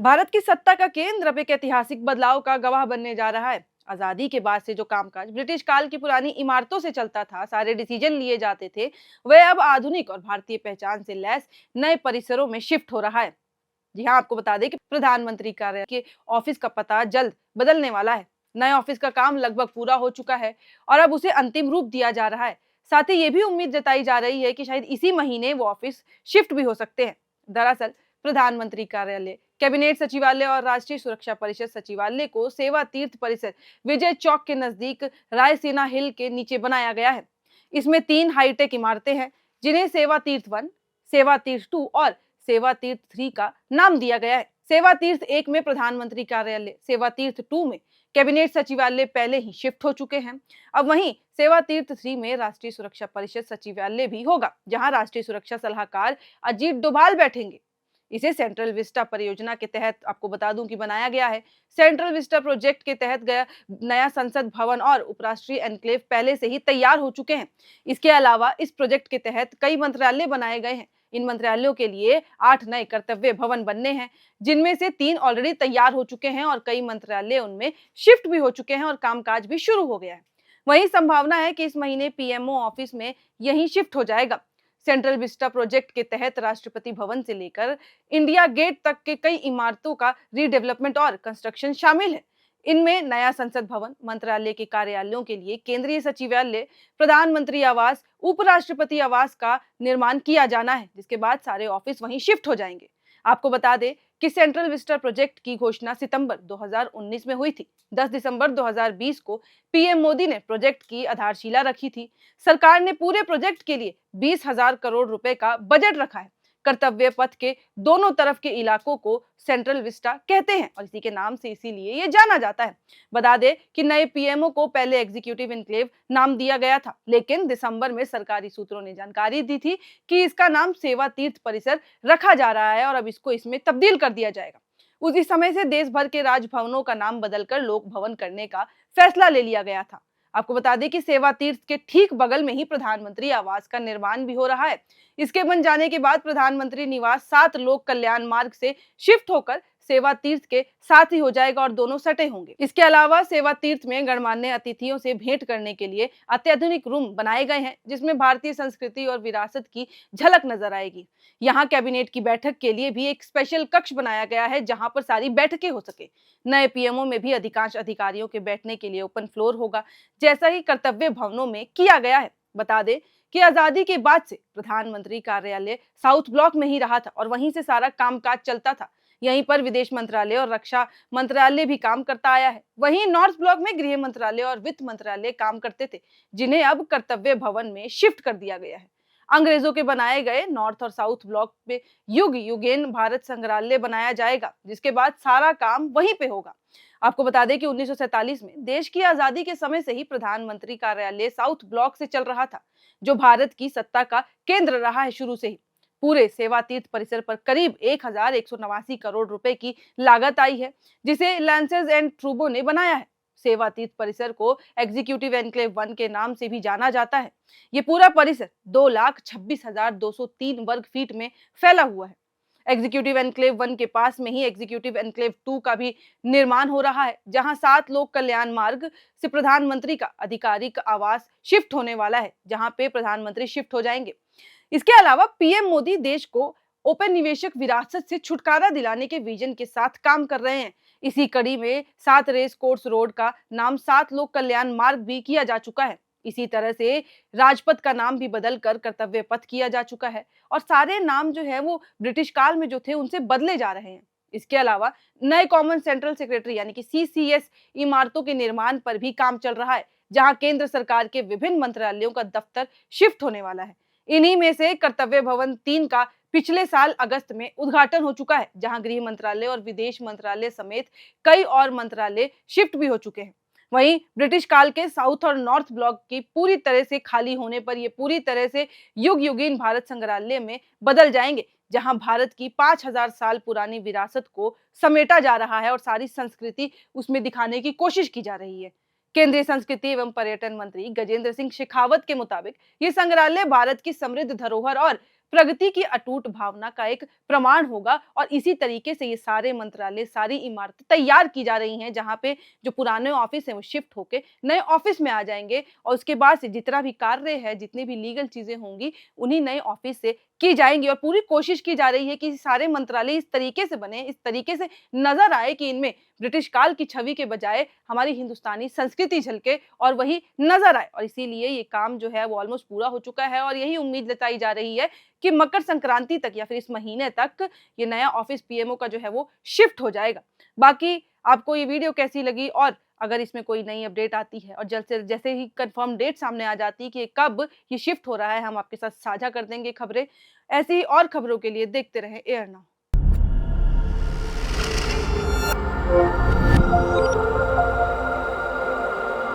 भारत की सत्ता का केंद्र अब एक ऐतिहासिक बदलाव का गवाह बनने जा रहा है। आजादी के बाद से जो कामकाज ब्रिटिश काल की पुरानी इमारतों से चलता था, सारे डिसीजन लिए जाते थे, वह अब आधुनिक और भारतीय पहचान से लैस नए परिसरों में शिफ्ट हो रहा है। जी हाँ, आपको बता दें कि प्रधानमंत्री कार्यालय के ऑफिस का पता जल्द बदलने वाला है। नए ऑफिस का काम लगभग पूरा हो चुका है और अब उसे अंतिम रूप दिया जा रहा है। साथ ही ये भी उम्मीद जताई जा रही है कि शायद इसी महीने वो ऑफिस शिफ्ट भी हो सकते हैं। दरअसल प्रधानमंत्री कार्यालय, कैबिनेट सचिवालय और राष्ट्रीय सुरक्षा परिषद सचिवालय को सेवा तीर्थ परिसर विजय चौक के नजदीक रायसीना हिल के नीचे बनाया गया है। इसमें 3 हाईटेक इमारतें हैं, जिन्हें सेवा तीर्थ 1, सेवा तीर्थ 2 और सेवा तीर्थ 3 का नाम दिया गया है। सेवा तीर्थ 1 में प्रधानमंत्री कार्यालय, सेवा तीर्थ 2 में कैबिनेट सचिवालय पहले ही शिफ्ट हो चुके हैं। अब वहीं सेवा तीर्थ 3 में राष्ट्रीय सुरक्षा परिषद सचिवालय भी होगा, जहां राष्ट्रीय सुरक्षा सलाहकार अजीत डोभाल बैठेंगे। इसे सेंट्रल विस्टा परियोजना के तहत आपको बता दूं कि बनाया गया है। सेंट्रल विस्टा प्रोजेक्ट के तहत गया नया संसद भवन और उपराष्ट्रीय एनक्लेव पहले से ही तैयार हो चुके हैं। इसके अलावा इस प्रोजेक्ट के तहत कई मंत्रालय बनाए गए हैं। इन मंत्रालयों के लिए 8 नए कर्तव्य भवन बनने हैं, जिनमें से 3 ऑलरेडी तैयार हो चुके हैं और कई मंत्रालय उनमें शिफ्ट भी हो चुके हैं और कामकाज भी शुरू हो गया है। वहीं संभावना है कि इस महीने पीएमओ ऑफिस में यही शिफ्ट हो जाएगा। सेंट्रल विस्टा प्रोजेक्ट के तहत राष्ट्रपति भवन से लेकर इंडिया गेट तक के कई इमारतों का रीडेवलपमेंट और कंस्ट्रक्शन शामिल है। इनमें नया संसद भवन, मंत्रालय के कार्यालयों के लिए केंद्रीय सचिवालय, प्रधानमंत्री आवास, उपराष्ट्रपति आवास का निर्माण किया जाना है, जिसके बाद सारे ऑफिस वहीं शिफ्ट हो जाएंगे। आपको बता दें कि सेंट्रल विस्टा प्रोजेक्ट की घोषणा सितंबर 2019 में हुई थी। 10 दिसंबर 2020 को पीएम मोदी ने प्रोजेक्ट की आधारशिला रखी थी। सरकार ने पूरे प्रोजेक्ट के लिए 20,000 करोड़ रुपए का बजट रखा है। कर्तव्य पथ के दोनों तरफ के इलाकों को सेंट्रल विस्टा कहते हैं और इसी के नाम से इसीलिए ये जाना जाता है। बता दें कि नए पीएमओ को पहले एग्जीक्यूटिव एनक्लेव नाम दिया गया था, लेकिन दिसंबर में सरकारी सूत्रों ने जानकारी दी थी कि इसका नाम सेवा तीर्थ परिसर रखा जा रहा है और अब इसको इसमें तब्दील कर दिया जाएगा। उसी समय से देश भर के राजभवनों का नाम बदलकर लोक भवन करने का फैसला ले लिया गया था। आपको बता दें कि सेवा तीर्थ के ठीक बगल में ही प्रधानमंत्री आवास का निर्माण भी हो रहा है। इसके बन जाने के बाद प्रधानमंत्री निवास 7 लोक कल्याण मार्ग से शिफ्ट होकर सेवा तीर्थ के साथ ही हो जाएगा और दोनों सटे होंगे। इसके अलावा सेवा तीर्थ में गणमान्य अतिथियों से भेंट करने के लिए अत्याधुनिक रूम बनाए गए हैं, जिसमें भारतीय संस्कृति और विरासत की झलक नजर आएगी। यहाँ कैबिनेट की बैठक के लिए भी एक स्पेशल कक्ष बनाया गया है, जहां पर सारी बैठकें हो सके। नए पीएमओ में भी अधिकांश अधिकारियों के बैठने के लिए ओपन फ्लोर होगा, जैसा ही कर्तव्य भवनों में किया गया है। बता दें कि आजादी के बाद से प्रधानमंत्री कार्यालय साउथ ब्लॉक में ही रहा था और वहीं से सारा कामकाज चलता था। यहीं पर विदेश मंत्रालय और रक्षा मंत्रालय भी काम करता आया है। वहीं नॉर्थ ब्लॉक में गृह मंत्रालय और वित्त मंत्रालय काम करते थे, जिन्हें अब कर्तव्य भवन में शिफ्ट कर दिया गया है। अंग्रेजों के बनाए गए नॉर्थ और साउथ ब्लॉक में युग युगेन भारत संग्रहालय बनाया जाएगा, जिसके बाद सारा काम वहीं पे होगा। आपको बता दें कि 1947 में देश की आजादी के समय से ही प्रधानमंत्री कार्यालय साउथ ब्लॉक से चल रहा था, जो भारत की सत्ता का केंद्र रहा है शुरू से ही। पूरे सेवा तीर्थ परिसर पर करीब 1189 करोड़ रुपए की लागत आई है, जिसे लैंसेस एंड ट्रूबो ने बनाया है। सेवा तीर्थ परिसर को एग्जीक्यूटिव एनक्लेव 1 के नाम से भी जाना जाता है। ये पूरा परिसर 2,26,203 वर्ग फीट में फैला हुआ है। एग्जीक्यूटिव एनक्लेव 1 के पास में ही एग्जीक्यूटिव एनक्लेव 2 का भी निर्माण हो रहा है, जहां 7 लोक कल्याण मार्ग से प्रधानमंत्री का आधिकारिक आवास शिफ्ट होने वाला है, जहां पे प्रधानमंत्री शिफ्ट हो जाएंगे। इसके अलावा पीएम मोदी देश को औपनिवेशिक विरासत से छुटकारा दिलाने के विजन के साथ काम कर रहे हैं। इसी कड़ी में 7 रेस कोर्स रोड का नाम 7 लोक कल्याण मार्ग भी किया जा चुका है। इसी तरह से राजपथ का नाम भी बदलकर कर्तव्य पथ किया जा चुका है और सारे नाम जो है वो ब्रिटिश काल में जो थे उनसे बदले जा रहे हैं। इसके अलावा नए कॉमन सेंट्रल सेक्रेटरी यानी कि सीसीएस इमारतों के निर्माण पर भी काम चल रहा है, जहां केंद्र सरकार के विभिन्न मंत्रालयों का दफ्तर शिफ्ट होने वाला है। इन्हीं में से कर्तव्य भवन 3 का पिछले साल अगस्त में उद्घाटन हो चुका है, जहां गृह मंत्रालय और विदेश मंत्रालय समेत कई और मंत्रालय शिफ्ट भी हो चुके हैं। वहीं ब्रिटिश काल के साउथ और नॉर्थ ब्लॉक की पूरी तरह से खाली होने पर ये पूरी तरह से युग युगीन भारत संग्रहालय में बदल जाएंगे, जहां भारत की 5,000 साल पुरानी विरासत को समेटा जा रहा है और सारी संस्कृति उसमें दिखाने की कोशिश की जा रही है। केंद्रीय संस्कृति एवं पर्यटन मंत्री गजेंद्र सिंह शेखावत के मुताबिक ये संग्रहालय भारत की समृद्ध धरोहर और प्रगति की अटूट भावना का एक प्रमाण होगा और इसी तरीके से ये सारे मंत्रालय, सारी इमारतें तैयार की जा रही हैं, जहाँ पे जो पुराने ऑफिस हैं वो शिफ्ट होके नए ऑफिस में आ जाएँगे और उसके बाद से जितना भी कार्य है, जितनी भी लीगल चीज़ें होंगी, उन्हीं नए ऑफिस से की जाएँगी और पूरी कोशिश की जा रही है कि सारे मंत्रालय इस तरीके से बने, इस तरीके से नज़र आए कि इनमें ब्रिटिश काल की छवि के बजाय हमारी हिंदुस्तानी संस्कृति झलके और वही नज़र आए और इसीलिए ये काम जो है वो ऑलमोस्ट पूरा हो चुका है और यही उम्मीद जताई जा रही है कि मकर संक्रांति तक या फिर इस महीने तक ये नया ऑफिस पीएमओ का जो है वो शिफ्ट हो जाएगा। बाकी आपको ये वीडियो कैसी लगी और अगर इसमें कोई नई अपडेट आती है और जल्द से जैसे ही कंफर्म डेट सामने आ जाती है कि कब ये शिफ्ट हो रहा है, हम आपके साथ साझा कर देंगे खबरें। ऐसी ही और खबरों के लिए देखते रहें एयर नाउ।